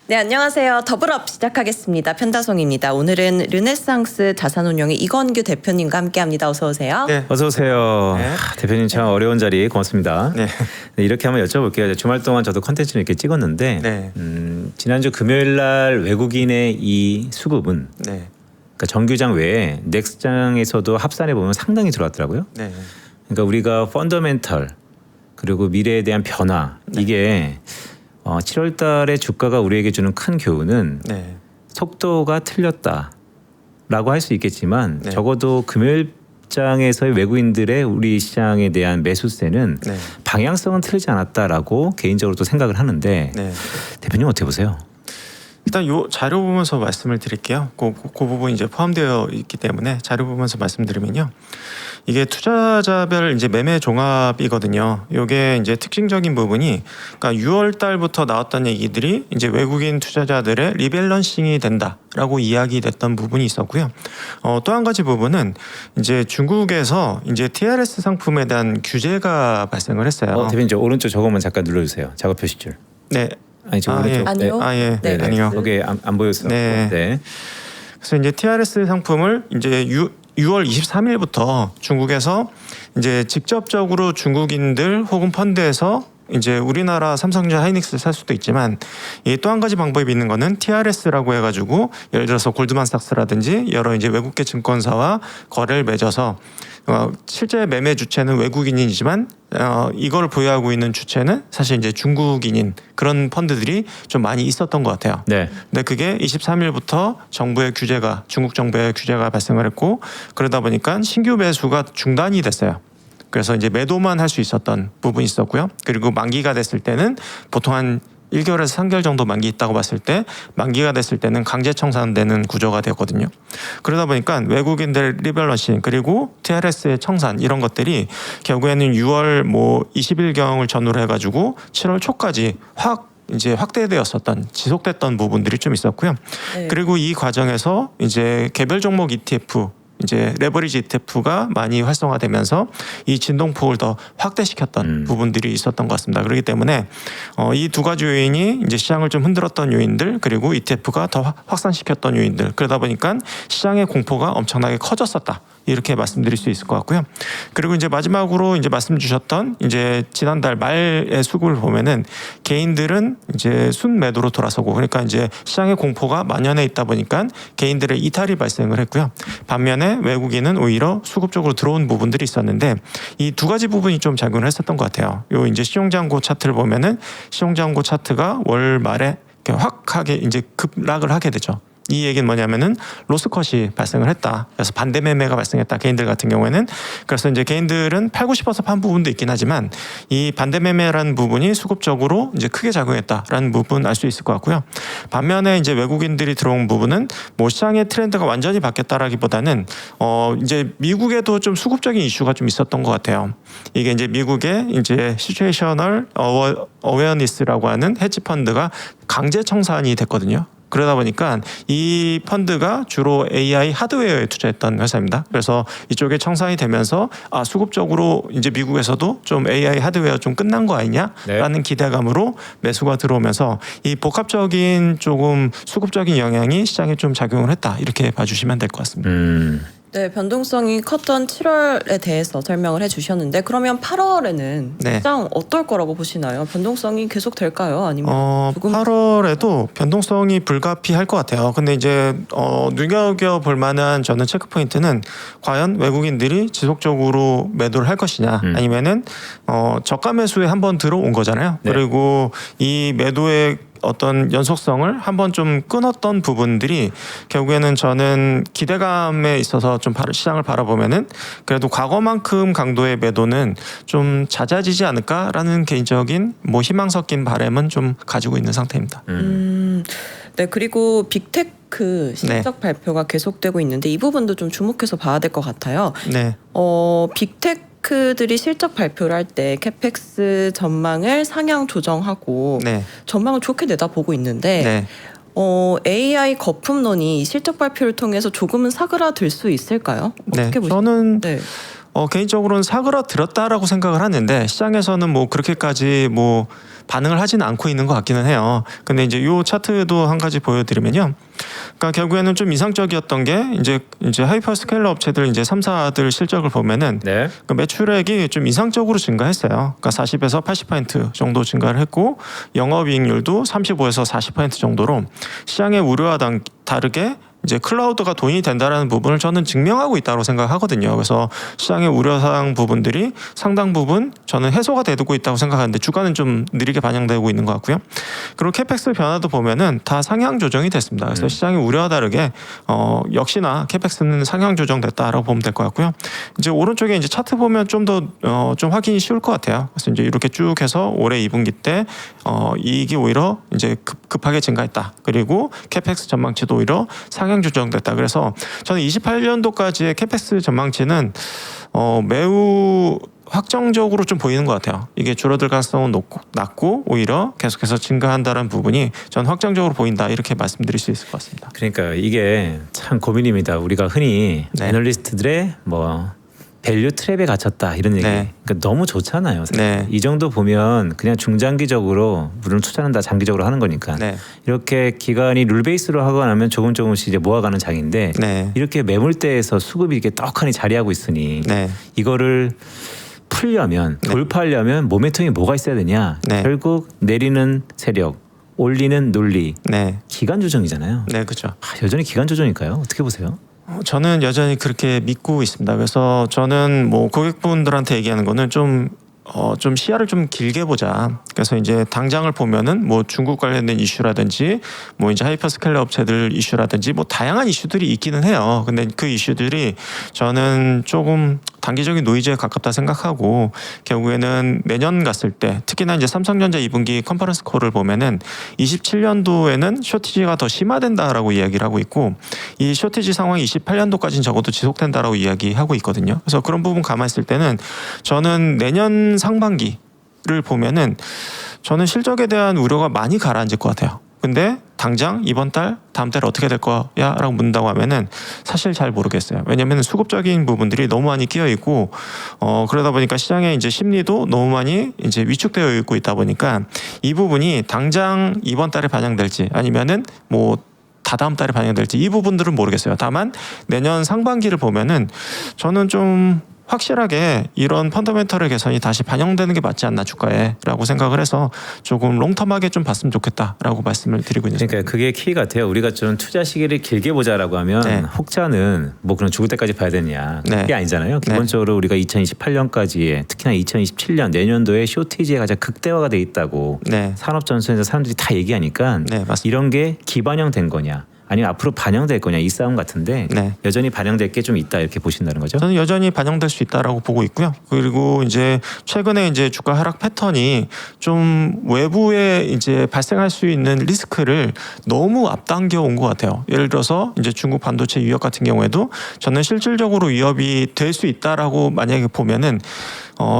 네, 안녕하세요. 더블업 시작하겠습니다. 편다송입니다. 오늘은 르네상스 자산운용의 이건규 대표님과 함께합니다. 어서 오세요. 네. 어서 오세요. 네. 대표님 참 어려운 자리 고맙습니다. 네. 네, 이렇게 한번 여쭤볼게요. 주말 동안 저도 컨텐츠를 이렇게 찍었는데 네. 지난주 금요일 날 외국인의 이 수급은 네. 그러니까 정규장 외에 넥스장에서도 합산해 보면 상당히 들어왔더라고요. 네. 그러니까 우리가 펀더멘털 그리고 미래에 대한 변화 이게 7월 달에 주가가 우리에게 주는 큰 교훈은 네. 속도가 틀렸다라고 할 수 있겠지만 네. 적어도 금요일장에서의 외국인들의 우리 시장에 대한 매수세는 네. 방향성은 틀리지 않았다라고 개인적으로 또 생각을 하는데 네. 대표님 어떻게 보세요? 일단 요 자료 보면서 말씀을 드릴게요. 그 부분 이제 포함되어 있기 때문에 자료 보면서 말씀드리면요. 이게 투자자별 이제 매매 종합이거든요. 요게 이제 특징적인 부분이 그러니까 6월 달부터 나왔던 얘기들이 이제 외국인 투자자들의 리밸런싱이 된다라고 이야기됐던 부분이 있었고요. 또 한 가지 부분은 이제 중국에서 이제 TRS 상품에 대한 규제가 발생을 했어요. 대표님 저 오른쪽 저거만 잠깐 눌러주세요. 작업 표시줄. 네. 아니 저 아, 오른쪽. 예. 아니요. 아, 예. 네. 아니요. 거기에 안 보였어. 네. 네. 그래서 이제 TRS 상품을 이제 6월 23일부터 중국에서 이제 직접적으로 중국인들 혹은 펀드에서 이제 우리나라 삼성전자 하이닉스를 살 수도 있지만 이 또 한 가지 방법이 있는 거는 TRS라고 해가지고 예를 들어서 골드만삭스라든지 여러 이제 외국계 증권사와 거래를 맺어서 실제 매매 주체는 외국인이지만 이걸 보유하고 있는 주체는 사실 이제 중국인인 그런 펀드들이 좀 많이 있었던 것 같아요. 네. 근데 그게 23일부터 정부의 규제가 중국 정부의 규제가 발생을 했고 그러다 보니까 신규 매수가 중단이 됐어요. 그래서 이제 매도만 할 수 있었던 부분이 있었고요. 그리고 만기가 됐을 때는 보통 한 1개월에서 3개월 정도 만기 있다고 봤을 때 만기가 됐을 때는 강제 청산되는 구조가 되거든요. 그러다 보니까 외국인들 리밸런싱 그리고 TRS의 청산 이런 것들이 결국에는 6월 뭐 20일경을 전후로 해가지고 7월 초까지 이제 확대되었었던 지속됐던 부분들이 좀 있었고요. 네. 그리고 이 과정에서 이제 개별 종목 ETF 이제 레버리지 ETF가 많이 활성화되면서 이 진동폭을 더 확대시켰던 부분들이 있었던 것 같습니다. 그렇기 때문에 이 두 가지 요인이 이제 시장을 좀 흔들었던 요인들 그리고 ETF가 더 확산시켰던 요인들 그러다 보니까 시장의 공포가 엄청나게 커졌었다. 이렇게 말씀드릴 수 있을 것 같고요. 그리고 이제 마지막으로 이제 말씀 주셨던 이제 지난달 말의 수급을 보면은 개인들은 이제 순매도로 돌아서고 그러니까 이제 시장의 공포가 만연해 있다 보니까 개인들의 이탈이 발생을 했고요. 반면에 외국인은 오히려 수급 쪽으로 들어온 부분들이 있었는데 이 두 가지 부분이 좀 작용을 했었던 것 같아요. 요 이제 시종장고 차트를 보면은 시종장고 차트가 월 말에 확하게 이제 급락을 하게 되죠. 이 얘기는 뭐냐면은 로스컷이 발생을 했다. 그래서 반대 매매가 발생했다. 개인들 같은 경우에는. 그래서 이제 개인들은 팔고 싶어서 판 부분도 있긴 하지만 이 반대 매매라는 부분이 수급적으로 이제 크게 작용했다라는 부분 알 수 있을 것 같고요. 반면에 이제 외국인들이 들어온 부분은 뭐 시장의 트렌드가 완전히 바뀌었다라기보다는 이제 미국에도 좀 수급적인 이슈가 좀 있었던 것 같아요. 이게 이제 미국의 이제 시츄에이셔널 어웨어니스라고 하는 헤지 펀드가 강제 청산이 됐거든요. 그러다 보니까 이 펀드가 주로 AI 하드웨어에 투자했던 회사입니다. 그래서 이쪽에 청산이 되면서 수급적으로 이제 미국에서도 좀 AI 하드웨어 좀 끝난 거 아니냐라는 기대감으로 매수가 들어오면서 이 복합적인 조금 수급적인 영향이 시장에 좀 작용을 했다. 이렇게 봐주시면 될 것 같습니다. 네, 변동성이 컸던 7월에 대해서 설명을 해주셨는데 그러면 8월에는 네. 시장 어떨 거라고 보시나요? 변동성이 계속 될까요? 아니면 조금 8월에도 변동성이 불가피할 것 같아요. 근데 이제 눈여겨볼 만한 저는 체크 포인트는 과연 외국인들이 지속적으로 매도를 할 것이냐 아니면은 저가 매수에 한번 들어온 거잖아요. 네. 그리고 이 매도의 어떤 연속성을 한번 좀 끊었던 부분들이 결국에는 저는 기대감에 있어서 좀 시장을 바라보면은 그래도 과거만큼 강도의 매도는 좀 잦아지지 않을까라는 개인적인 뭐 희망 섞인 바람은 좀 가지고 있는 상태입니다. 네, 그리고 빅테크 실적 발표가 계속되고 있는데 이 부분도 좀 주목해서 봐야 될 것 같아요. 네. 빅테크들이 실적 발표를 할 때 캐펙스 전망을 상향 조정하고 네. 전망을 좋게 내다보고 있는데 네. AI 거품론이 실적 발표를 통해서 조금은 사그라들 수 있을까요? 네. 어떻게 보시나요? 저는 네. 개인적으로는 사그라들었다라고 생각을 하는데 시장에서는 뭐 그렇게까지 뭐 반응을 하지는 않고 있는 것 같기는 해요. 근데 이제 요 차트도 한 가지 보여드리면요. 그러니까 결국에는 좀 이상적이었던 게 이제 하이퍼스케일러 업체들 이제 3사들 실적을 보면은 네. 그 매출액이 좀 이상적으로 증가했어요. 그러니까 40에서 80% 정도 증가를 했고 영업이익률도 35에서 40% 정도로 시장의 우려와 다르게 이제 클라우드가 돈이 된다라는 부분을 저는 증명하고 있다고 생각하거든요. 그래서 시장의 우려사항 부분들이 상당 부분 저는 해소가 되고 있다고 생각하는데 주가는 좀 느리게 반영되고 있는 것 같고요. 그리고 캐펙스 변화도 보면은 다 상향 조정이 됐습니다. 그래서 시장의 우려와 다르게 역시나 캐펙스는 상향 조정됐다라고 보면 될 것 같고요. 이제 오른쪽에 이제 차트 보면 좀 더 좀 확인이 쉬울 것 같아요. 그래서 이제 이렇게 쭉 해서 올해 2분기 때 이익이 오히려 이제 급하게 증가했다. 그리고 캐펙스 전망치도 오히려 상향 조정됐다. 그래서 저는 28년도까지의 캐펙스 전망치는 매우 확정적으로 좀 보이는 것 같아요. 이게 줄어들 가능성은 낮고 오히려 계속해서 증가한다는 부분이 저는 확정적으로 보인다 이렇게 말씀드릴 수 있을 것 같습니다. 그러니까 이게 참 고민입니다. 우리가 흔히 네. 애널리스트들의 뭐 밸류 트랩에 갇혔다 이런 얘기. 네. 그러니까 너무 좋잖아요. 사실. 네. 이 정도 보면 그냥 중장기적으로 물론 투자는 다 장기적으로 하는 거니까. 네. 이렇게 기간이 룰 베이스로 하고 나면 조금씩 이제 모아가는 장인데 네. 이렇게 매물대에서 수급이 이렇게 떡하니 자리하고 있으니 네. 이거를 풀려면 돌파하려면 모멘텀이 뭐가 있어야 되냐? 네. 결국 내리는 세력, 올리는 논리, 네. 기간 조정이잖아요. 네, 그렇죠. 여전히 기간 조정일까요? 어떻게 보세요? 저는 여전히 그렇게 믿고 있습니다. 그래서 저는 뭐 고객분들한테 얘기하는 거는 좀 시야를 좀 길게 보자. 그래서 이제 당장을 보면은 뭐 중국 관련된 이슈라든지 뭐 이제 하이퍼스케일러 업체들 이슈라든지 뭐 다양한 이슈들이 있기는 해요. 근데 그 이슈들이 저는 조금 단기적인 노이즈에 가깝다 생각하고 결국에는 내년 갔을 때 특히나 이제 삼성전자 2분기 컨퍼런스 콜을 보면은 27년도에는 쇼티지가 더 심화된다라고 이야기를 하고 있고 이 쇼티지 상황이 28년도까지는 적어도 지속된다라고 이야기하고 있거든요. 그래서 그런 부분 감안했을 때는 저는 내년 상반기를 보면은 저는 실적에 대한 우려가 많이 가라앉을 것 같아요. 근데 당장 이번 달, 다음 달 어떻게 될 거야라고 묻는다고 하면은 사실 잘 모르겠어요. 왜냐하면 수급적인 부분들이 너무 많이 끼어 있고 그러다 보니까 시장의 이제 심리도 너무 많이 이제 위축되어 있고 있다 보니까 이 부분이 당장 이번 달에 반영될지 아니면은 뭐 다다음 달에 반영될지 이 부분들은 모르겠어요. 다만 내년 상반기를 보면은 저는 좀 확실하게 이런 펀더멘털의 개선이 다시 반영되는 게 맞지 않나 주가에라고 생각을 해서 조금 롱텀하게 좀 봤으면 좋겠다라고 말씀을 드리고 있는 그러니까 그게 키 같아요. 우리가 좀 투자 시기를 길게 보자라고 하면 네. 혹자는 뭐 그런 죽을 때까지 봐야 되냐 그게 네. 아니잖아요. 기본적으로 우리가 2028년까지의 특히나 2027년 내년도에 쇼티지가 가장 극대화가 돼 있다고 네. 산업 전선에서 사람들이 다 얘기하니까 네, 맞습니다. 이런 게 기반영된 거냐 아니면 앞으로 반영될 거냐 이 싸움 같은데 네. 여전히 반영될 게 좀 있다 이렇게 보신다는 거죠. 저는 여전히 반영될 수 있다라고 보고 있고요. 그리고 이제 최근에 이제 주가 하락 패턴이 좀 외부에 이제 발생할 수 있는 리스크를 너무 앞당겨 온 것 같아요. 예를 들어서 이제 중국 반도체 위협 같은 경우에도 저는 실질적으로 위협이 될 수 있다라고 만약에 보면은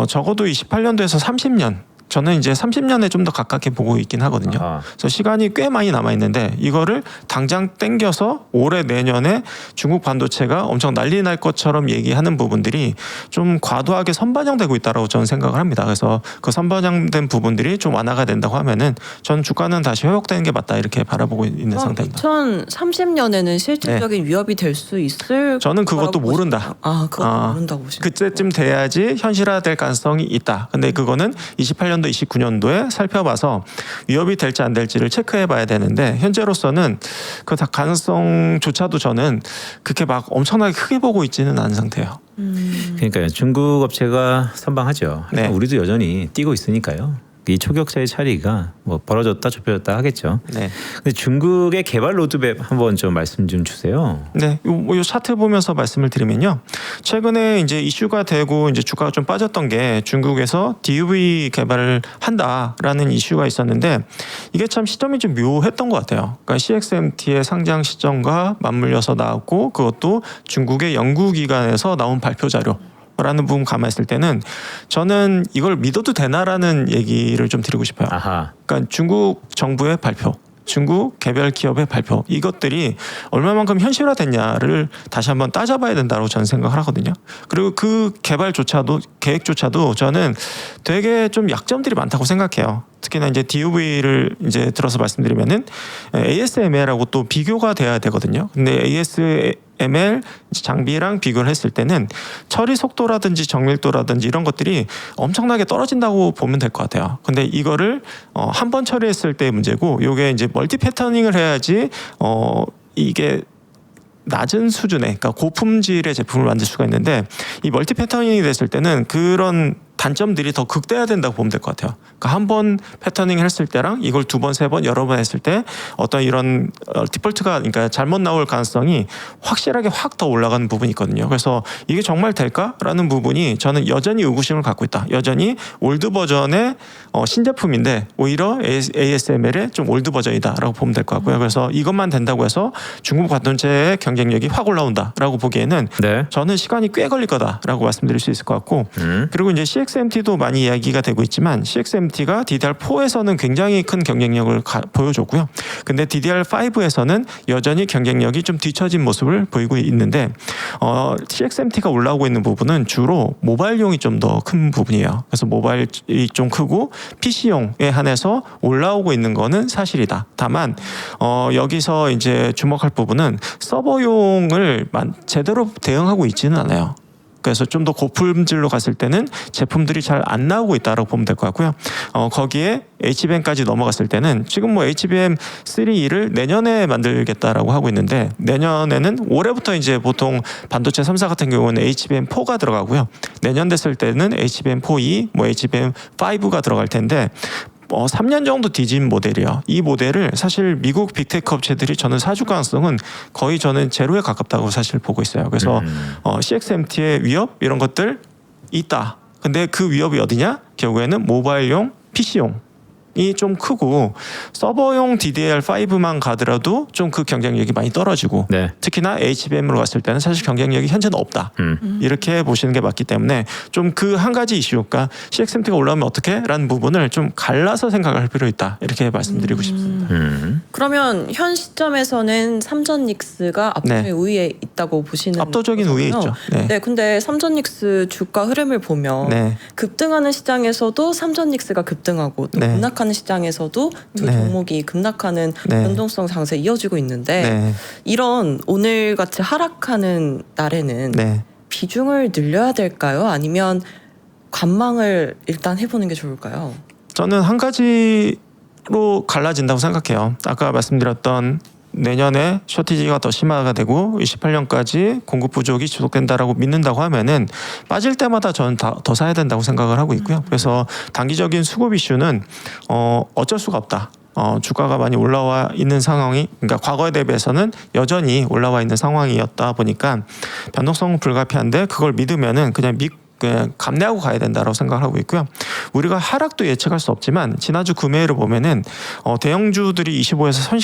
적어도 28년도에서 30년 저는 이제 30년에 좀 더 가깝게 보고 있긴 하거든요. 아하. 그래서 시간이 꽤 많이 남아 있는데 이거를 당장 땡겨서 올해 내년에 중국 반도체가 엄청 난리 날 것처럼 얘기하는 부분들이 좀 과도하게 선반영되고 있다라고 저는 생각을 합니다. 그래서 그 선반영된 부분들이 좀 완화가 된다고 하면은 전 주가는 다시 회복되는 게 맞다 이렇게 바라보고 있는 상태입니다. 2030년에는 실질적인 위협이 될 수 있을 저는 그것도 거라고 모른다. 보시나요? 아, 그것도 모른다고 보시나요? 그때쯤 돼야지 현실화될 가능성이 있다. 근데 그거는 28년도, 29년도에 살펴봐서 위협이 될지 안 될지를 체크해봐야 되는데 현재로서는 그 가능성조차도 저는 그렇게 막 엄청나게 크게 보고 있지는 않은 상태예요. 그러니까 중국 업체가 선방하죠. 네. 우리도 여전히 뛰고 있으니까요. 이 초격차의 차이가 뭐 벌어졌다 좁혀졌다 하겠죠. 네. 근데 중국의 개발 로드맵 한번 좀 말씀 좀 주세요. 네, 요 차트 보면서 말씀을 드리면요. 최근에 이제 이슈가 되고 이제 주가가 좀 빠졌던 게 중국에서 DUV 개발을 한다라는 이슈가 있었는데 이게 참 시점이 좀 묘했던 것 같아요. 그러니까 CXMT의 상장 시점과 맞물려서 나왔고 그것도 중국의 연구기관에서 나온 발표 자료. 라는 부분 감안했을 때는 저는 이걸 믿어도 되나라는 얘기를 좀 드리고 싶어요. 아하. 그러니까 중국 정부의 발표 중국 개별 기업의 발표 이것들이 얼마만큼 현실화됐냐를 다시 한번 따져봐야 된다고 저는 생각을 하거든요. 그리고 그 개발조차도 계획조차도 저는 되게 좀 약점들이 많다고 생각해요. 특히나 이제 DUV를 이제 들어서 말씀드리면은 ASML하고 또 비교가 돼야 되거든요. 근데 ASML 장비랑 비교를 했을 때는 처리 속도라든지 정밀도라든지 이런 것들이 엄청나게 떨어진다고 보면 될 것 같아요. 근데 이거를 한 번 처리했을 때의 문제고, 요게 이제 멀티 패터닝을 해야지 이게 낮은 수준의, 그러니까 고품질의 제품을 만들 수가 있는데, 이 멀티 패터닝이 됐을 때는 그런 단점들이 더 극대화된다고 보면 될 것 같아요. 그러니까 한 번 패터닝을 했을 때랑 이걸 두 번, 세 번, 여러 번 했을 때 어떤 이런 디폴트가, 그러니까 잘못 나올 가능성이 확실하게 확 더 올라가는 부분이 있거든요. 그래서 이게 정말 될까라는 부분이 저는 여전히 의구심을 갖고 있다. 여전히 올드 버전의 신제품인데 오히려 ASML의 좀 올드 버전이다라고 보면 될 것 같고요. 그래서 이것만 된다고 해서 중국 반도체의 경쟁력이 확 올라온다라고 보기에는 네. 저는 시간이 꽤 걸릴 거다라고 말씀드릴 수 있을 것 같고, 그리고 이제 CXMT도 많이 이야기가 되고 있지만 CXMT가 DDR4에서는 굉장히 큰 경쟁력을 보여줬고요. 근데 DDR5에서는 여전히 경쟁력이 좀 뒤처진 모습을 보이고 있는데, CXMT가 올라오고 있는 부분은 주로 모바일용이 좀 더 큰 부분이에요. 그래서 모바일이 좀 크고 PC용에 한해서 올라오고 있는 거는 사실이다. 다만 여기서 이제 주목할 부분은 서버용을 제대로 대응하고 있지는 않아요. 그래서 좀 더 고품질로 갔을 때는 제품들이 잘 안 나오고 있다고 보면 될 것 같고요. 거기에 HBM까지 넘어갔을 때는 지금 뭐 HBM3E를 내년에 만들겠다라고 하고 있는데, 내년에는 올해부터 이제 보통 반도체 3사 같은 경우는 HBM4가 들어가고요. 내년 됐을 때는 HBM4E, 뭐 HBM5가 들어갈 텐데 3년 정도 뒤진 모델이에요. 이 모델을 사실 미국 빅테크 업체들이 저는 사줄 가능성은 거의 저는 제로에 가깝다고 사실 보고 있어요. 그래서 CXMT의 위협 이런 것들 있다. 근데 그 위협이 어디냐? 결국에는 모바일용, PC용 이 좀 크고, 서버용 DDR5만 가더라도 좀 그 경쟁력이 많이 떨어지고, 네. 특히나 HBM으로 갔을 때는 사실 경쟁력이 현재는 없다. 이렇게 보시는 게 맞기 때문에 좀 그 한 가지 이슈가 CXMT가 올라오면 어떻게? 라는 부분을 좀 갈라서 생각을 할 필요 있다. 이렇게 말씀드리고 싶습니다. 그러면 현 시점에서는 삼전닉스가 압도적인 네. 우위에 있다고 보시는 압도적인 우위에 거잖아요. 있죠. 네. 네, 근데 삼전닉스 주가 흐름을 보면 네. 급등하는 시장에서도 삼전닉스가 급등하고 또 네. 급락하는 시장에서도 두 네. 종목이 급락하는 네. 변동성 장세 이어지고 있는데, 네. 이런 오늘 같이 하락하는 날에는 네. 비중을 늘려야 될까요? 아니면 관망을 일단 해보는 게 좋을까요? 저는 한 가지로 갈라진다고 생각해요. 아까 말씀드렸던 내년에 쇼티지가 더 심화가 되고 28년까지 공급 부족이 지속된다라고 믿는다고 하면은 빠질 때마다 저는 더 사야 된다고 생각을 하고 있고요. 그래서 단기적인 수급 이슈는 어쩔 수가 없다. 주가가 많이 올라와 있는 상황이, 그러니까 과거에 대비해서는 여전히 올라와 있는 상황이었다 보니까 변동성은 불가피한데, 그걸 믿으면은 그냥 감내하고 가야 된다라고 생각을 하고 있고요. 우리가 하락도 예측할 수 없지만 지난주 금요일을 보면은 대형주들이 25에서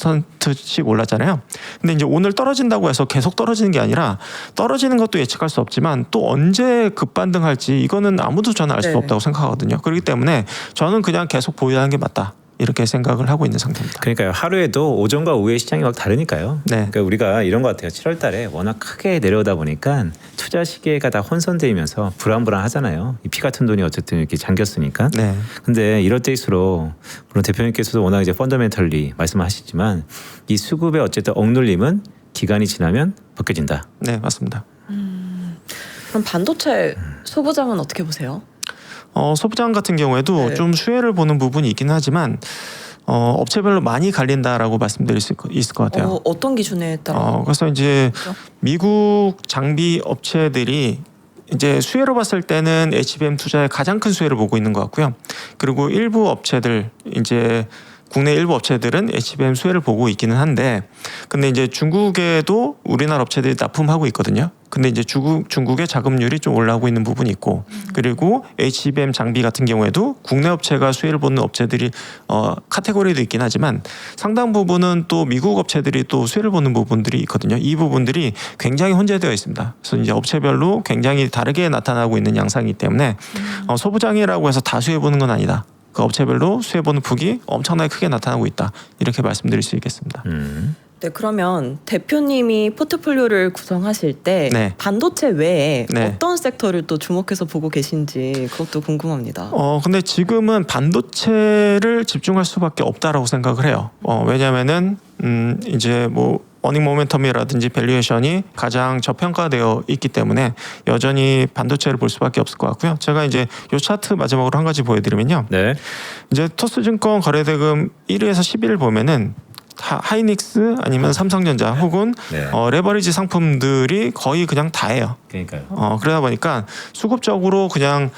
30%씩 올랐잖아요. 근데 이제 오늘 떨어진다고 해서 계속 떨어지는 게 아니라, 떨어지는 것도 예측할 수 없지만 또 언제 급반등할지 이거는 아무도 저는 알 수 네. 없다고 생각하거든요. 그렇기 때문에 저는 그냥 계속 보유하는 게 맞다. 이렇게 생각을 하고 있는 상태입니다. 그러니까요. 하루에도 오전과 오후의 시장이 막 다르니까요. 네. 그러니까 우리가 이런 것 같아요. 7월 달에 워낙 크게 내려오다 보니까 투자 시계가 다 혼선되면서 불안불안하잖아요. 이 피 같은 돈이 어쨌든 이렇게 잠겼으니까. 네. 근데 이럴 때일수록, 물론 대표님께서도 워낙 이제 펀더멘털리 말씀하시지만, 이 수급의 어쨌든 억눌림은 기간이 지나면 벗겨진다. 네, 맞습니다. 그럼 반도체 소부장은 어떻게 보세요? 소부장 같은 경우에도 네. 좀 수혜를 보는 부분이 있긴 하지만 업체별로 많이 갈린다라고 말씀드릴 수 있을 것 같아요. 어떤 기준에 따라? 그래서 이제 그렇죠? 미국 장비 업체들이 이제 수혜로 봤을 때는 HBM 투자에 가장 큰 수혜를 보고 있는 것 같고요. 그리고 일부 업체들, 이제 국내 일부 업체들은 HBM 수혜를 보고 있기는 한데, 근데 이제 중국에도 우리나라 업체들이 납품하고 있거든요. 근데 이제 중국의 자금률이 좀 올라오고 있는 부분이 있고, 그리고 HBM 장비 같은 경우에도 국내 업체가 수혜를 보는 업체들이 카테고리도 있긴 하지만 상당 부분은 또 미국 업체들이 또 수혜를 보는 부분들이 있거든요. 이 부분들이 굉장히 혼재되어 있습니다. 그래서 이제 업체별로 굉장히 다르게 나타나고 있는 양상이기 때문에 소부장이라고 해서 다 수혜 보는 건 아니다. 그 업체별로 수혜 보는 폭이 엄청나게 크게 나타나고 있다. 이렇게 말씀드릴 수 있겠습니다. 네, 그러면 대표님이 포트폴리오를 구성하실 때 네. 반도체 외에 네. 어떤 섹터를 또 주목해서 보고 계신지 그것도 궁금합니다. 근데 지금은 반도체를 집중할 수밖에 없다라고 생각을 해요. 왜냐면은 이제 뭐 어닝 모멘텀이라든지 밸류에이션이 가장 저평가되어 있기 때문에 여전히 반도체를 볼 수밖에 없을 것 같고요. 제가 이제 요 차트 마지막으로 한 가지 보여드리면요. 네. 이제 토스증권 거래대금 1위에서 10위를 보면은 하이닉스 아니면 삼성전자 혹은 네. 레버리지 상품들이 거의 그냥 다예요. 그러니까요. 그러다 보니까 수급적으로 그냥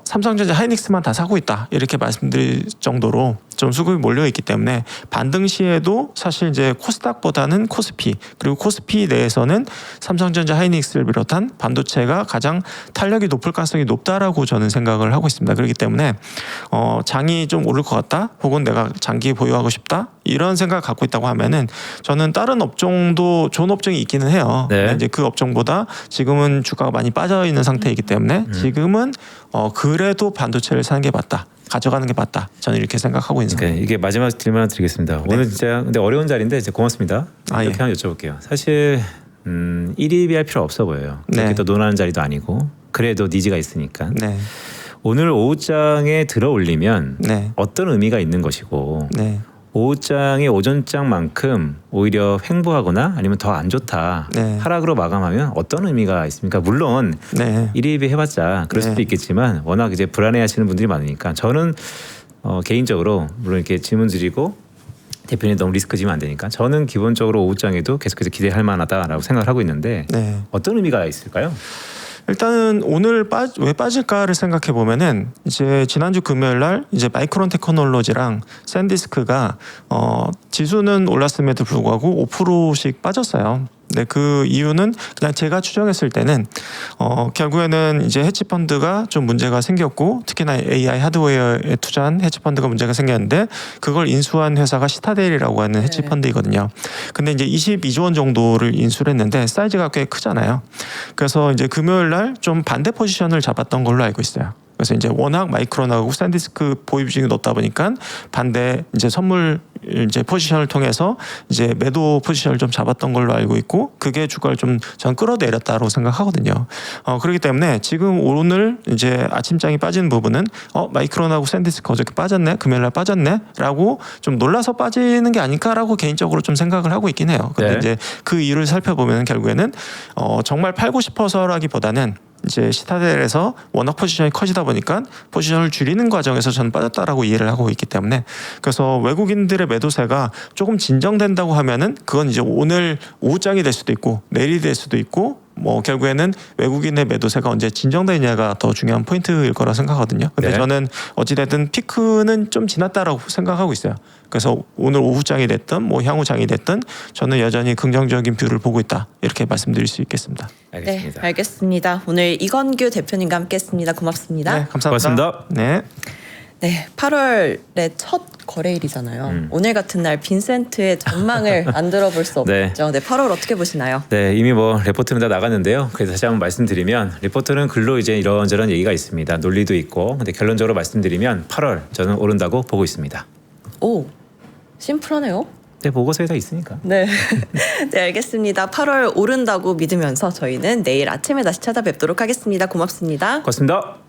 삼성전자 하이닉스만 다 사고 있다 이렇게 말씀드릴 정도로 좀 수급이 몰려 있기 때문에 반등 시에도 사실 이제 코스닥보다는 코스피 그리고 코스피 내에서는 삼성전자 하이닉스를 비롯한 반도체가 가장 탄력이 높을 가능성이 높다라고 저는 생각을 하고 있습니다. 그렇기 때문에 장이 좀 오를 것 같다 혹은 내가 장기 보유하고 싶다 이런 생각을 갖고 있다고 하면은 저는 다른 업종도 좋은 업종이 있기는 해요. 네. 이제 그 업종보다 지금은 주가가 많이 빠져 있는 상태이기 때문에 지금은 그래도 반도체를 사는 게 맞다. 가져가는 게 맞다. 저는 이렇게 생각하고 있는 그러니까 이게 마지막 질문 하나 드리겠습니다. 오늘 진짜 근데 어려운 자리인데 이제 고맙습니다. 이렇게 예. 하나 여쭤볼게요. 사실 1위비 할 필요 없어 보여요. 그렇게 네. 또 논하는 자리도 아니고 그래도 니즈가 있으니까. 네, 오늘 오후장에 들어 올리면 네, 어떤 의미가 있는 것이고 네, 오후장이 오전장만큼 오히려 횡보하거나 아니면 더 안 좋다 네. 하락으로 마감하면 어떤 의미가 있습니까? 물론 네, 1위비 해봤자 그럴 수도 네. 있겠지만 워낙 이제 불안해하시는 분들이 많으니까 저는 개인적으로 물론 이렇게 질문 드리고 대표님 너무 리스크 지면 안 되니까 저는 기본적으로 오후장에도 계속해서 기대할 만하다라고 생각을 하고 있는데 네. 어떤 의미가 있을까요? 일단은 오늘 왜 빠질까를 생각해 보면은 이제 지난주 금요일 날 이제 마이크론 테크놀로지랑 샌디스크가 지수는 올랐음에도 불구하고 5%씩 빠졌어요. 네, 그 이유는 그냥 제가 추정했을 때는 결국에는 이제 헤지펀드가 좀 문제가 생겼고 특히나 AI 하드웨어에 투자한 헤지펀드가 문제가 생겼는데 그걸 인수한 회사가 시타델이라고 하는 헤지펀드이거든요. 근데 이제 22조 원 정도를 인수를 했는데 사이즈가 꽤 크잖아요. 그래서 이제 금요일 날 좀 반대 포지션을 잡았던 걸로 알고 있어요. 그래서 이제 워낙 마이크론하고 샌디스크 보유 비중이 높다 보니까 반대 이제 선물 이제 포지션을 통해서 이제 매도 포지션을 좀 잡았던 걸로 알고 있고 그게 주가를 좀 전 끌어내렸다고 생각하거든요. 그렇기 때문에 지금 오늘 이제 아침장이 빠지는 부분은 마이크론하고 샌디스크 어저께 빠졌네, 금요일날 빠졌네라고 좀 놀라서 빠지는 게 아닐까라고 개인적으로 좀 생각을 하고 있긴 해요. 근데 네. 이제 그 이유를 살펴보면 결국에는 정말 팔고 싶어서라기보다는 이제 시타델에서 워낙 포지션이 커지다 보니까 포지션을 줄이는 과정에서 저는 빠졌다라고 이해를 하고 있기 때문에 그래서 외국인들의 매도세가 조금 진정된다고 하면은 그건 이제 오늘 오후장이 될 수도 있고 내일이 될 수도 있고 뭐 결국에는 외국인의 매도세가 언제 진정되느냐가 더 중요한 포인트일 거라 생각하거든요. 근데 네. 저는 어찌됐든 피크는 좀 지났다라고 생각하고 있어요. 그래서 오늘 오후장이 됐든 뭐 향후장이 됐든 저는 여전히 긍정적인 뷰를 보고 있다. 이렇게 말씀드릴 수 있겠습니다. 알겠습니다. 네, 알겠습니다. 오늘 이건규 대표님과 함께했습니다. 고맙습니다. 네, 감사합니다. 고맙습니다. 네. 네, 8월의 첫 거래일이잖아요. 오늘 같은 날 빈센트의 전망을 안 들어볼 수 없죠. 네. 네, 8월 어떻게 보시나요? 네, 이미 뭐 레포트는 다 나갔는데요. 그래서 다시 한번 말씀드리면 리포트는 글로 이제 이런저런 얘기가 있습니다. 논리도 있고. 근데 결론적으로 말씀드리면 8월 저는 오른다고 보고 있습니다. 오, 심플하네요. 네, 보고서에 다 있으니까. 네. 네, 알겠습니다. 8월 오른다고 믿으면서 저희는 내일 아침에 다시 찾아뵙도록 하겠습니다. 고맙습니다. 고맙습니다.